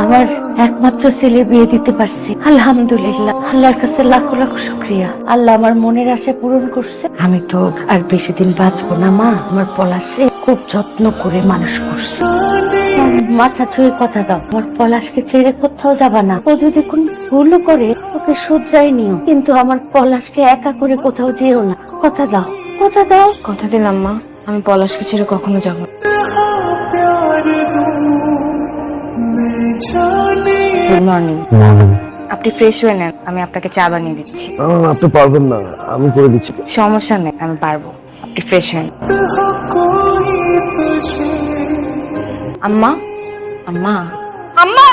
আমার একমাত্র ছেলে বিয়ে দিতে পারছি, আলহামদুলিল্লাহ। আল্লাহর কাছে লাখো লাখো শুকরিয়া। আল্লাহ আমার মনের আশা পূরণ করছে। আমি তো আর বেশি দিন বাঁচবো না মা। আমার পলাশে খুব যত্ন করে মানুষ করছে। মাথা ছুঁয়ে কথা দাও, আমার পলাশকে ছেড়ে কোথাও যাবা না। ও যদি কোন ভুলও করে ওকে শুধরাই নিও, কিন্তু আমার পলাশকে একা করে কোথাও যেও না। কথা দাও, কথা দাও। কথা দিলাম মা, আমি পলাশকে ছেড়ে কখনো যাব না। Good morning. আপনি ফ্রেশ হয়ে নেন, আমি আপনাকে চা বানিয়ে দিচ্ছি। আপনি পারবেন না, আমি করে দিচ্ছি। সমস্যা নেই, আমি পারবো। আপনি ফ্রেশ হয়ে নেন। আম্মা, আম্মা, আম্মা।